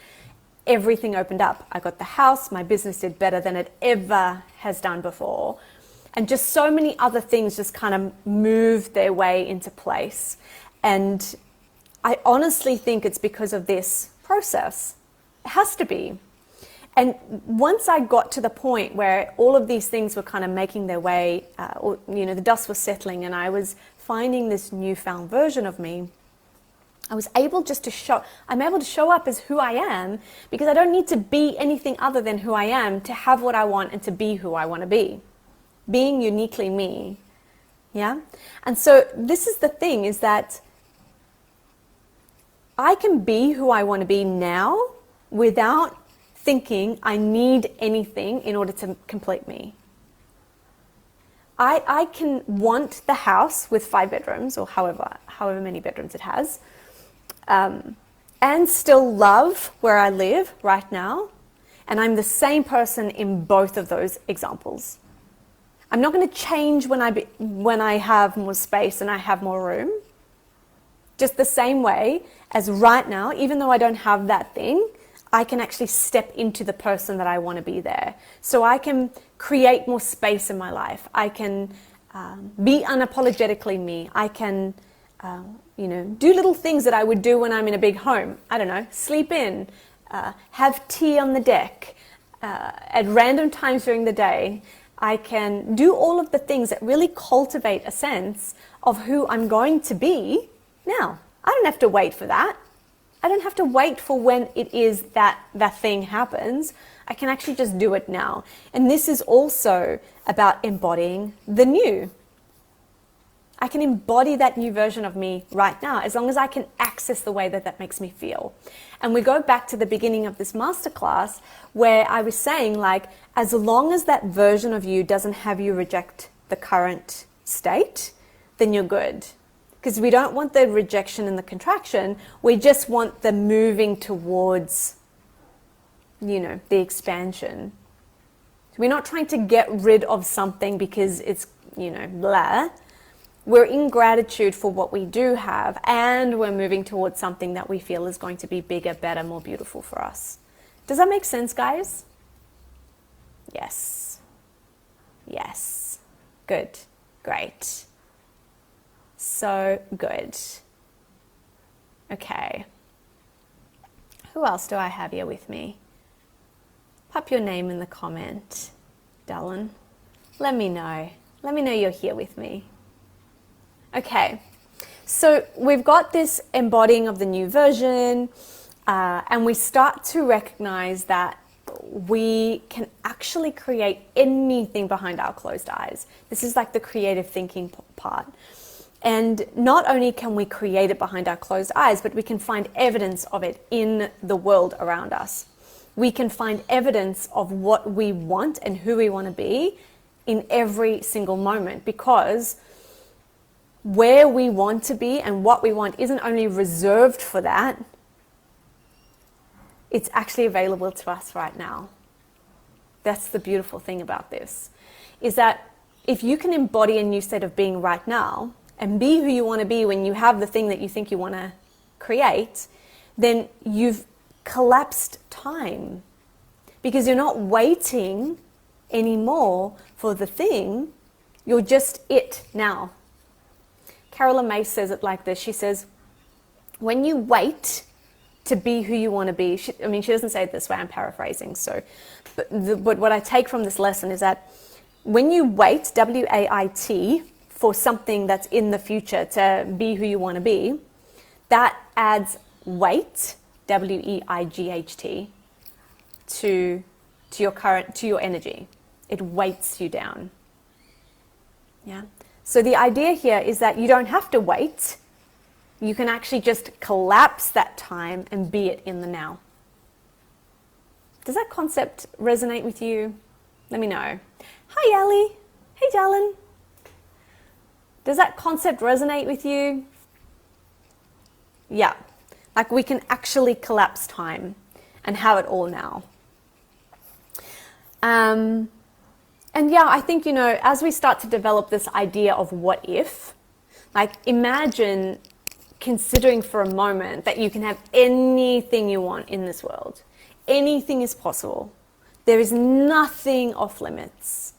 A: everything opened up. I got the house, my business did better than it ever has done before. And just so many other things just kind of moved their way into place. And I honestly think it's because of this process. It has to be. And once I got to the point where all of these things were kind of making their way, the dust was settling and I was finding this newfound version of me, I was able just to I'm able to show up as who I am, because I don't need to be anything other than who I am to have what I want and to be who I want to be. Being uniquely me. Yeah? And so this is the thing, is that I can be who I want to be now without thinking I need anything in order to complete me. I can want the house with 5 bedrooms or however many bedrooms it has, and still love where I live right now. And I'm the same person in both of those examples. I'm not going to change when I have more space and I have more room. Just the same way as right now, even though I don't have that thing, I can actually step into the person that I want to be there. So I can create more space in my life. I can be unapologetically me. I can, do little things that I would do when I'm in a big home. I don't know, sleep in, have tea on the deck, at random times during the day. I can do all of the things that really cultivate a sense of who I'm going to be now. I don't have to wait for that. I don't have to wait for when it is that thing happens. I can actually just do it now. And this is also about embodying the new. I can embody that new version of me right now as long as I can access the way that makes me feel. And we go back to the beginning of this masterclass where I was saying, like, as long as that version of you doesn't have you reject the current state, then you're good. Because we don't want the rejection and the contraction. We just want the moving towards, the expansion. So we're not trying to get rid of something because it's, blah. We're in gratitude for what we do have, and we're moving towards something that we feel is going to be bigger, better, more beautiful for us. Does that make sense, guys? Yes. Yes. Good. Great. So good. Okay. Who else do I have here with me? Pop your name in the comment, darling. Let me know. Let me know you're here with me. Okay, so we've got this embodying of the new version, and we start to recognize that we can actually create anything behind our closed eyes. This is like the creative thinking part. And not only can we create it behind our closed eyes, but we can find evidence of it in the world around us. We can find evidence of what we want and who we want to be in every single moment, because where we want to be and what we want isn't only reserved for that, it's actually available to us right now. That's the beautiful thing about this, is that if you can embody a new state of being right now and be who you want to be when you have the thing that you think you want to create, then you've collapsed time, because you're not waiting anymore for the thing, you're just it now. Carolyn May says it like this. She says, when you wait to be who you want to be, she doesn't say it this way, I'm paraphrasing. But what I take from this lesson is that when you wait, W-A-I-T, for something that's in the future to be who you want to be, that adds weight, W-E-I-G-H-T, to your energy. It weights you down. Yeah. So the idea here is that you don't have to wait. You can actually just collapse that time and be it in the now. Does that concept resonate with you? Let me know. Hi, Ali. Hey, darling. Does that concept resonate with you? Yeah. Like, we can actually collapse time and have it all now. And yeah, I think, as we start to develop this idea of what if, like, imagine considering for a moment that you can have anything you want in this world. Anything is possible. There is nothing off limits.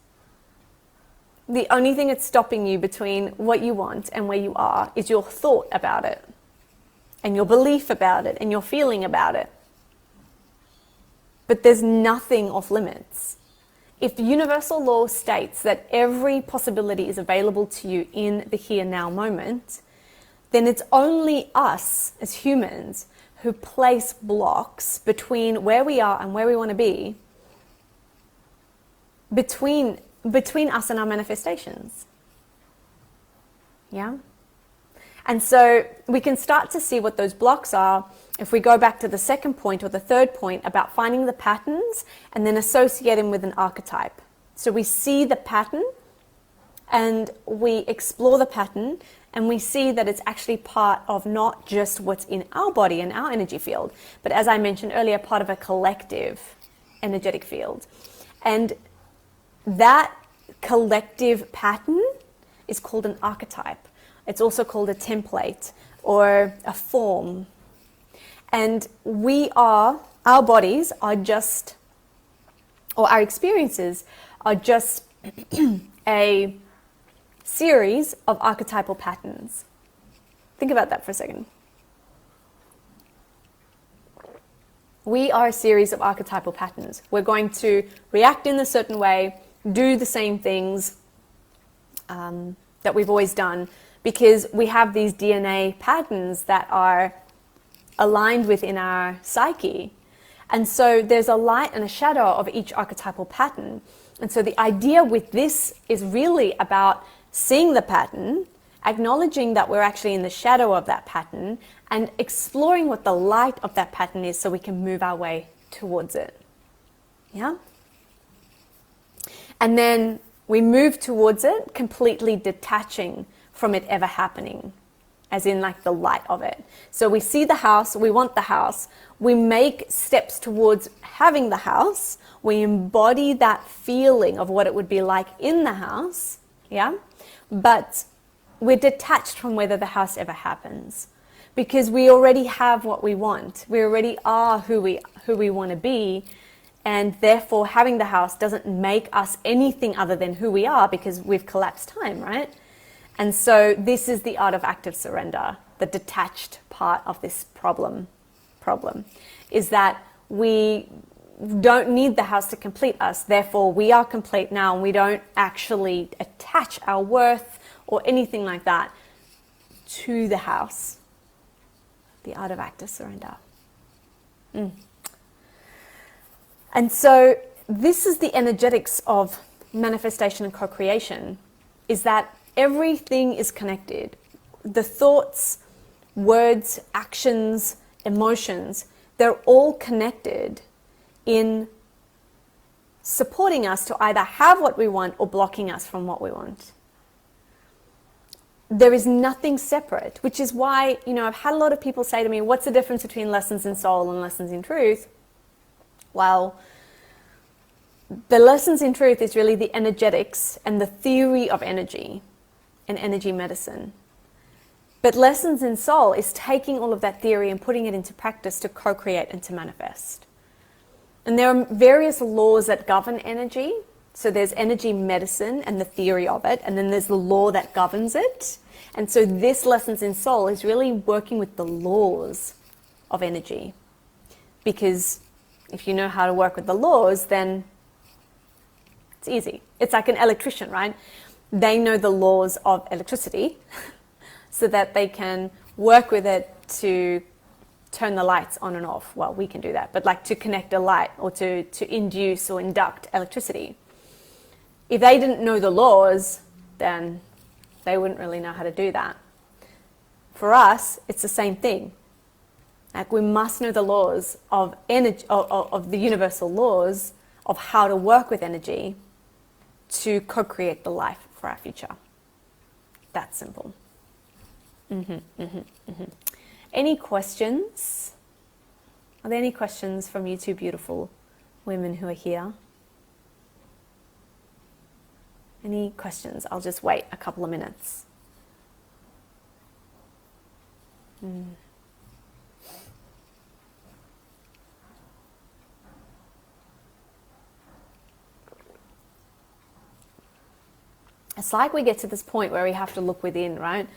A: The only thing that's stopping you between what you want and where you are is your thought about it, and your belief about it, and your feeling about it. But there's nothing off limits. If the universal law states that every possibility is available to you in the here now moment, then it's only us as humans who place blocks between where we are and where we want to be, between us and our manifestations. Yeah? And so we can start to see what those blocks are if we go back to the second point or the third point about finding the patterns and then associating with an archetype. So we see the pattern and we explore the pattern and we see that it's actually part of not just what's in our body and our energy field, but as I mentioned earlier, part of a collective energetic field. And that collective pattern is called an archetype. It's also called a template or a form. And our bodies are just, or our experiences are just a series of archetypal patterns. Think about that for a second. We are a series of archetypal patterns. We're going to react in a certain way, do the same things that we've always done, because we have these DNA patterns that are aligned within our psyche. And so there's a light and a shadow of each archetypal pattern. And so the idea with this is really about seeing the pattern, acknowledging that we're actually in the shadow of that pattern, and exploring what the light of that pattern is so we can move our way towards it. Yeah? And then we move towards it, completely detaching from it ever happening, as in like the light of it. So we see the house, we want the house, we make steps towards having the house, we embody that feeling of what it would be like in the house, yeah? But we're detached from whether the house ever happens, because we already have what we want. We already are who we want to be, and therefore having the house doesn't make us anything other than who we are, because we've collapsed time, right? And so this is the art of active surrender. The detached part of this problem is that we don't need the house to complete us. Therefore, we are complete now, and we don't actually attach our worth or anything like that to the house. The art of active surrender. And so this is the energetics of manifestation and co-creation, is that everything is connected. The thoughts, words, actions, emotions, they're all connected in supporting us to either have what we want or blocking us from what we want. There is nothing separate, which is why, I've had a lot of people say to me, what's the difference between lessons in soul and lessons in truth? Well, the lessons in truth is really the energetics and the theory of energy and energy medicine. But lessons in soul is taking all of that theory and putting it into practice to co-create and to manifest. And there are various laws that govern energy. So there's energy medicine and the theory of it, and then there's the law that governs it. And so this lessons in soul is really working with the laws of energy. Because if you know how to work with the laws, then it's easy. It's like an electrician, right? They know the laws of electricity so that they can work with it to turn the lights on and off. Well, we can do that, but like to connect a light or to induce or induct electricity. If they didn't know the laws, then they wouldn't really know how to do that. For us, it's the same thing. Like we must know the laws of energy, of the universal laws of how to work with energy to co-create the life for our future. That's simple. Any questions? Are there any questions from you two beautiful women who are here? Any questions? I'll just wait a couple of minutes. It's like we get to this point where we have to look within, right?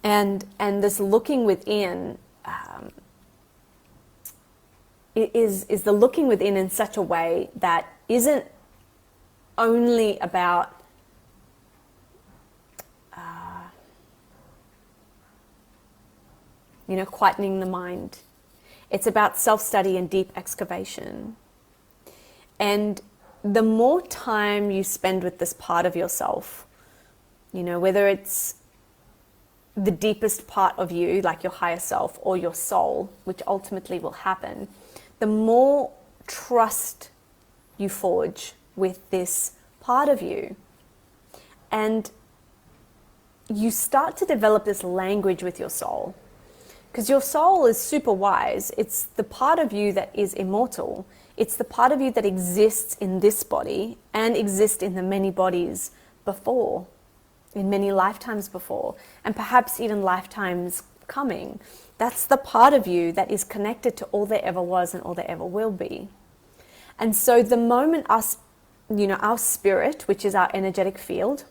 A: And this looking within is the looking within in such a way that isn't only about quietening the mind. It's about self-study and deep excavation. And the more time you spend with this part of yourself, whether it's the deepest part of you, like your higher self, or your soul, which ultimately will happen, the more trust you forge with this part of you. And you start to develop this language with your soul. Because your soul is super wise. It's the part of you that is immortal. It's the part of you that exists in this body and exists in the many bodies before, in many lifetimes before, and perhaps even lifetimes coming. That's the part of you that is connected to all there ever was and all there ever will be. And so the moment our spirit, which is our energetic field,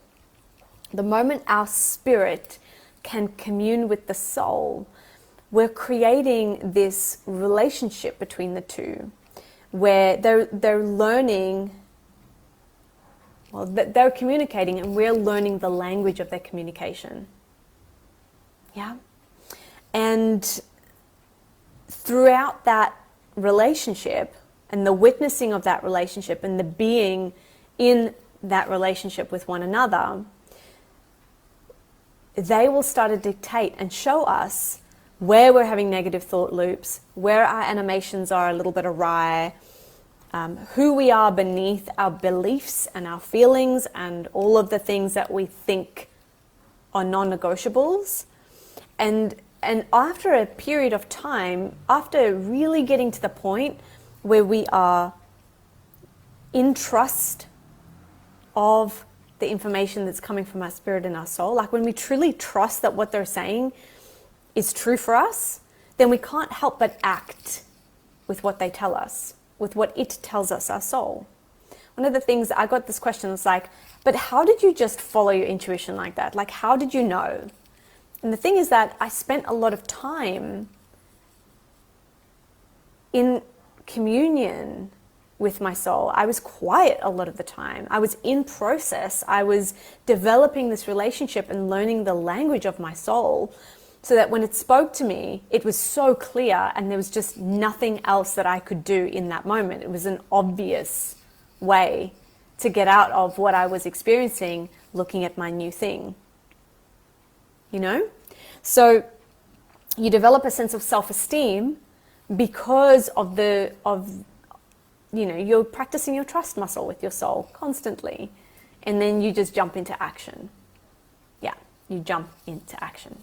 A: the moment our spirit can commune with the soul, we're creating this relationship between the two, where they're learning, well, they're communicating, and we're learning the language of their communication. Yeah? And throughout that relationship, and the witnessing of that relationship, and the being in that relationship with one another, they will start to dictate and show us where we're having negative thought loops, where our animations are a little bit awry, who we are beneath our beliefs and our feelings and all of the things that we think are non-negotiables. And after a period of time, after really getting to the point where we are in trust of the information that's coming from our spirit and our soul, like when we truly trust that what they're saying is true for us, then we can't help but act with what they tell us, with what it tells us, our soul. One of the things, I got this question, was like, but how did you just follow your intuition like that? Like, how did you know? And the thing is that I spent a lot of time in communion with my soul. I was quiet a lot of the time. I was in process. I was developing this relationship and learning the language of my soul, so that when it spoke to me, it was so clear, and there was just nothing else that I could do in that moment. It was an obvious way to get out of what I was experiencing, looking at my new thing. You know? So you develop a sense of self-esteem because of you're practicing your trust muscle with your soul constantly. And then you just jump into action. Yeah, you jump into action.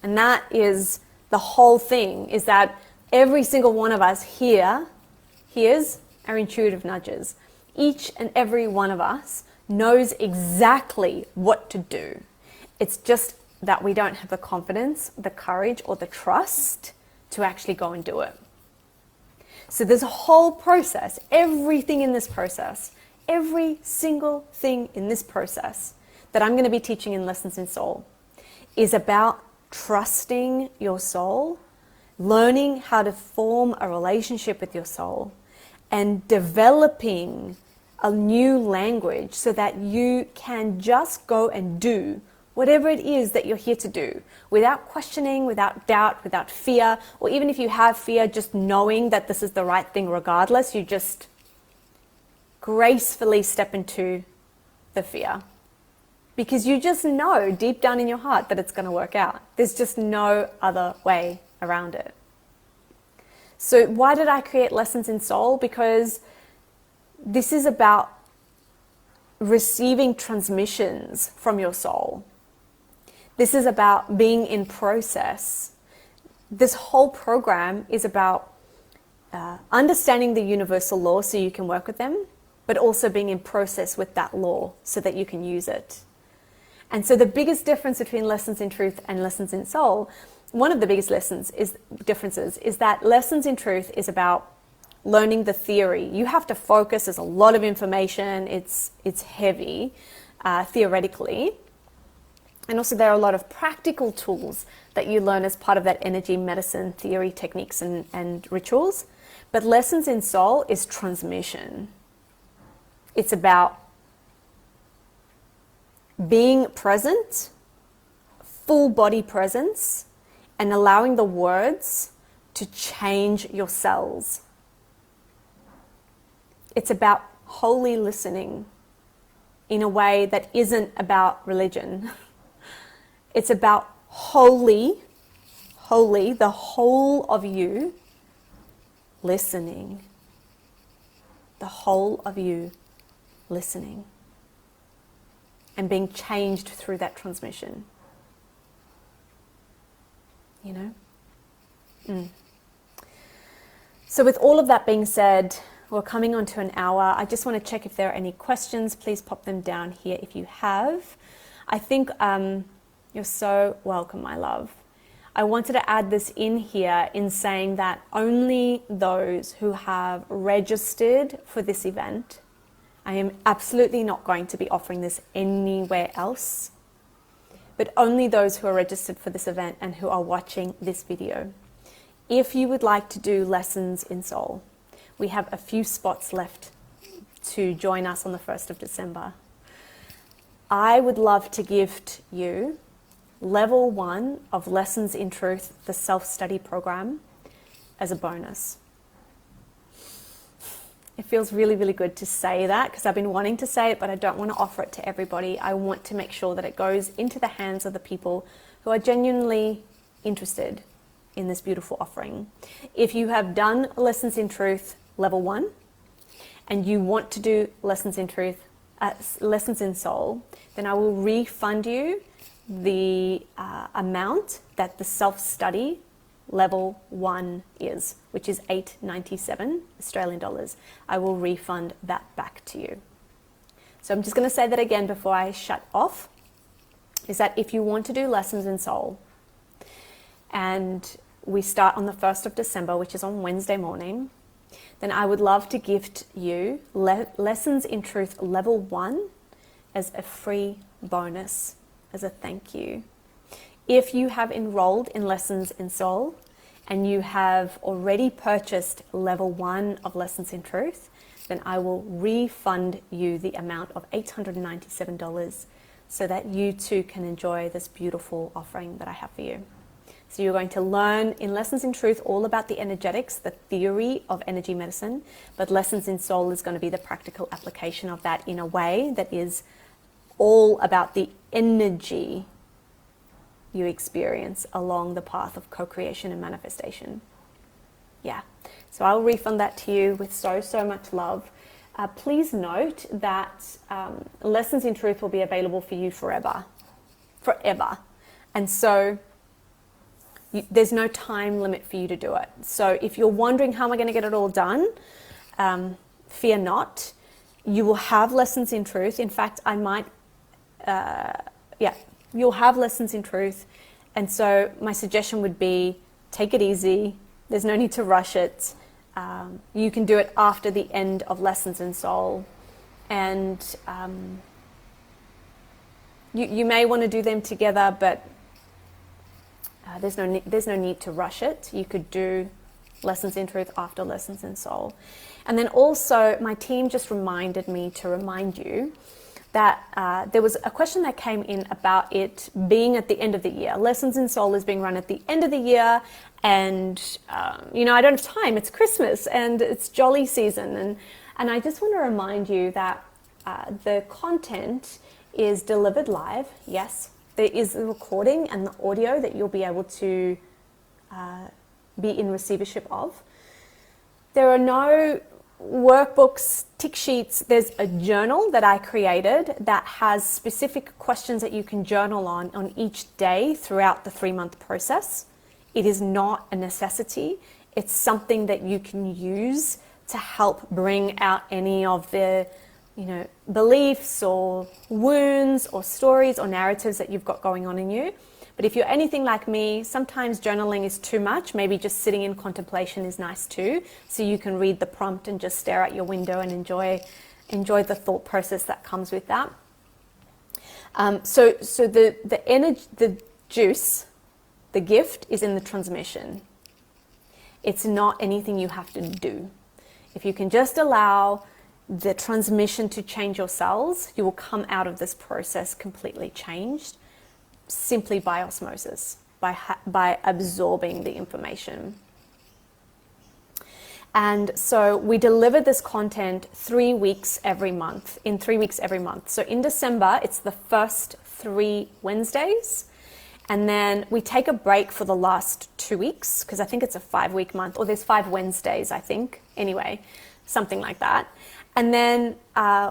A: And that is the whole thing, is that every single one of us hears our intuitive nudges. Each and every one of us knows exactly what to do. It's just that we don't have the confidence, the courage, or the trust to actually go and do it. So there's a whole process, everything in this process, every single thing in this process that I'm going to be teaching in Lessons in Soul is about trusting your soul, learning how to form a relationship with your soul, and developing a new language so that you can just go and do whatever it is that you're here to do, without questioning, without doubt, without fear, or even if you have fear, just knowing that this is the right thing regardless. You just gracefully step into the fear, because you just know deep down in your heart that it's going to work out. There's just no other way around it. So why did I create Lessons in Soul? Because this is about receiving transmissions from your soul. This is about being in process. This whole program is about understanding the universal law so you can work with them, but also being in process with that law so that you can use it. And so the biggest difference between Lessons in Truth and Lessons in Soul, one of the biggest differences is that Lessons in Truth is about learning the theory. You have to focus. There's a lot of information. It's heavy theoretically. And also there are a lot of practical tools that you learn as part of that energy medicine theory techniques and rituals. But Lessons in Soul is transmission. It's about being present, full body presence, and allowing the words to change your cells. It's about wholly listening in a way that isn't about religion. It's about wholly, the whole of you listening. The whole of you listening. And being changed through that transmission. You know? So with all of that being said, we're coming on to an hour. I just want to check if there are any questions. Please pop them down here if you have. I think you're so welcome, my love. I wanted to add this in here in saying that only those who have registered for this event, I am absolutely not going to be offering this anywhere else, but only those who are registered for this event and who are watching this video. If you would like to do lessons in soul, we have a few spots left to join us on the 1st of December. I would love to gift you level 1 of Lessons in Truth, the self-study program, as a bonus. It feels really, really good to say that because I've been wanting to say it, but I don't want to offer it to everybody. I want to make sure that it goes into the hands of the people who are genuinely interested in this beautiful offering. If you have done Lessons in Truth level 1 and you want to do Lessons in Truth, Lessons in Soul, then I will refund you the amount that the self-study level 1 is, which is $8.97 Australian dollars. I will refund that back to you. So I'm just going to say that again before I shut off, is that if you want to do Lessons in Soul, and we start on the 1st of December, which is on Wednesday morning, then I would love to gift you Lessons in Truth level 1 as a free bonus, as a thank you. If you have enrolled in Lessons in Soul and you have already purchased level 1 of Lessons in Truth, then I will refund you the amount of $897 so that you too can enjoy this beautiful offering that I have for you. So you're going to learn in Lessons in Truth all about the energetics, the theory of energy medicine, but Lessons in Soul is going to be the practical application of that in a way that is all about the energy you experience along the path of co-creation and manifestation. Yeah, so I'll refund that to you with so much love. Please note that Lessons in Truth will be available for you forever. And so there's no time limit for you to do it. So if you're wondering how am I going to get it all done, fear not. You will have Lessons in Truth. In fact, I might, you'll have Lessons in Truth. And so my suggestion would be take it easy. There's no need to rush it. You can do it after the end of Lessons in Soul. And you may want to do them together, but there's no need to rush it. You could do Lessons in Truth after Lessons in Soul. And then also my team just reminded me to remind you that there was a question that came in about it being at the end of the year. Lessons in Soul is being run at the end of the year, and I don't have time. It's Christmas and it's jolly season, and I just want to remind you that the content is delivered live. Yes, there is the recording and the audio that you'll be able to be in receivership of. There are no workbooks, tick sheets. There's a journal that I created that has specific questions that you can journal on each day throughout the 3-month process. It is not a necessity. It's something that you can use to help bring out any of the beliefs or wounds or stories or narratives that you've got going on in you. But if you're anything like me, sometimes journaling is too much. Maybe just sitting in contemplation is nice too. So you can read the prompt and just stare out your window and enjoy the thought process that comes with that. So the energy, the juice, the gift is in the transmission. It's not anything you have to do. If you can just allow the transmission to change your cells, you will come out of this process completely changed, simply by osmosis, by absorbing the information. And so we deliver this content 3 weeks every month, in 3 weeks every month. So in December, it's the first 3 Wednesdays. And then we take a break for the last 2 weeks, because I think it's a 5-week month, or there's 5 Wednesdays, I think. Anyway, something like that. And then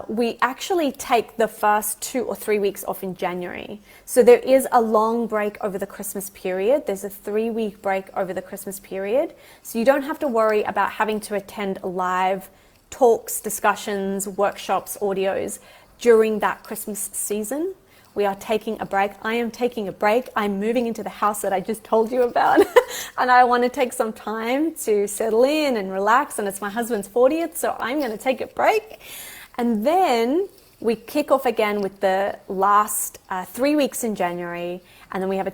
A: we actually take the first 2 or 3 weeks off in January. So there is a long break over the Christmas period. There's a 3-week break over the Christmas period. So you don't have to worry about having to attend live talks, discussions, workshops, audios during that Christmas season. We are taking a break. I am taking a break. I'm moving into the house that I just told you about. And I want to take some time to settle in and relax. And it's my husband's 40th, so I'm going to take a break. And then we kick off again with the last 3 weeks in January. And then we have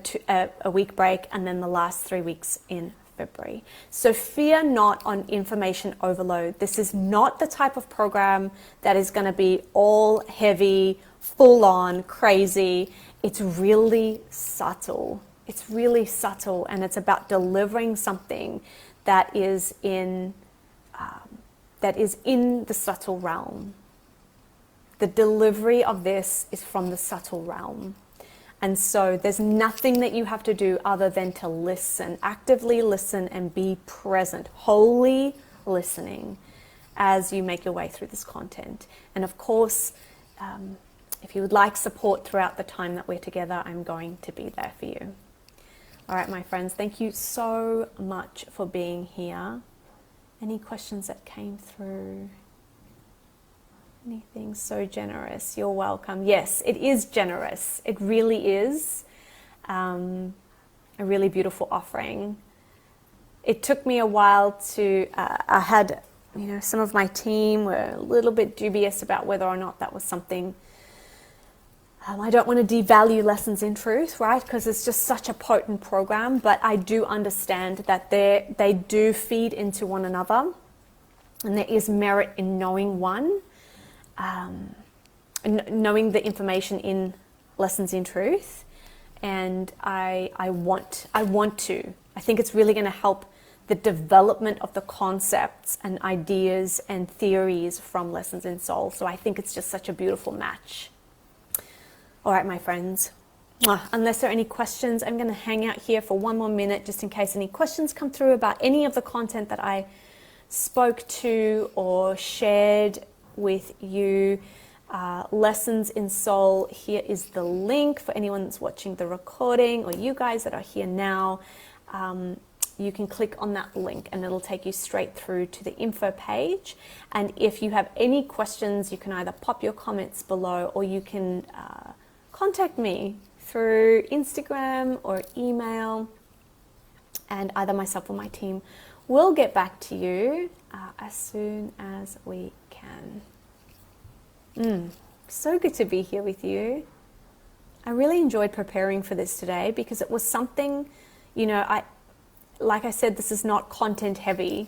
A: a week break, and then the last 3 weeks in February. So fear not on information overload. This is not the type of program that is going to be all heavy, full on, crazy. It's really subtle. It's really subtle, and it's about delivering something that is in the subtle realm. The delivery of this is from the subtle realm. And so there's nothing that you have to do other than to listen, actively listen, and be present, wholly listening as you make your way through this content. And of course, if you would like support throughout the time that we're together, I'm going to be there for you. All right, my friends, thank you so much for being here. Any questions that came through? Anything so generous? You're welcome. Yes, it is generous. It really is a really beautiful offering. It took me a while to, I had, some of my team were a little bit dubious about whether or not that was something. I don't want to devalue Lessons in Truth, right? Because it's just such a potent program, but I do understand that they do feed into one another, and there is merit in knowing one. Knowing the information in Lessons in Truth, and I think it's really going to help the development of the concepts and ideas and theories from Lessons in Soul. So I think it's just such a beautiful match. All right, my friends, unless there are any questions, I'm going to hang out here for 1 more minute just in case any questions come through about any of the content that I spoke to or shared with you. Lessons in Soul, here is the link for anyone that's watching the recording, or you guys that are here now. You can click on that link and it'll take you straight through to the info page. And if you have any questions, you can either pop your comments below, or you can contact me through Instagram or email, and either myself or my team will get back to you as soon as we can. So good to be here with you. I really enjoyed preparing for this today because it was something, like I said, this is not content heavy,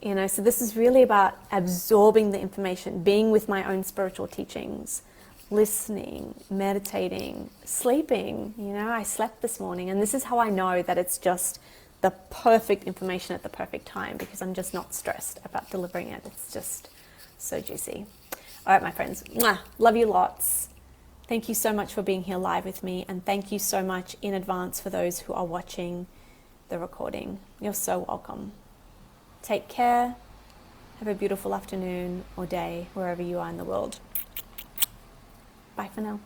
A: so this is really about absorbing the information, being with my own spiritual teachings, listening, meditating, sleeping. I slept this morning, and this is how I know that it's just the perfect information at the perfect time, because I'm just not stressed about delivering it. It's just so juicy. All right, my friends, love you lots. Thank you so much for being here live with me, and thank you so much in advance for those who are watching the recording. You're so welcome. Take care. Have a beautiful afternoon or day wherever you are in the world. Bye for now.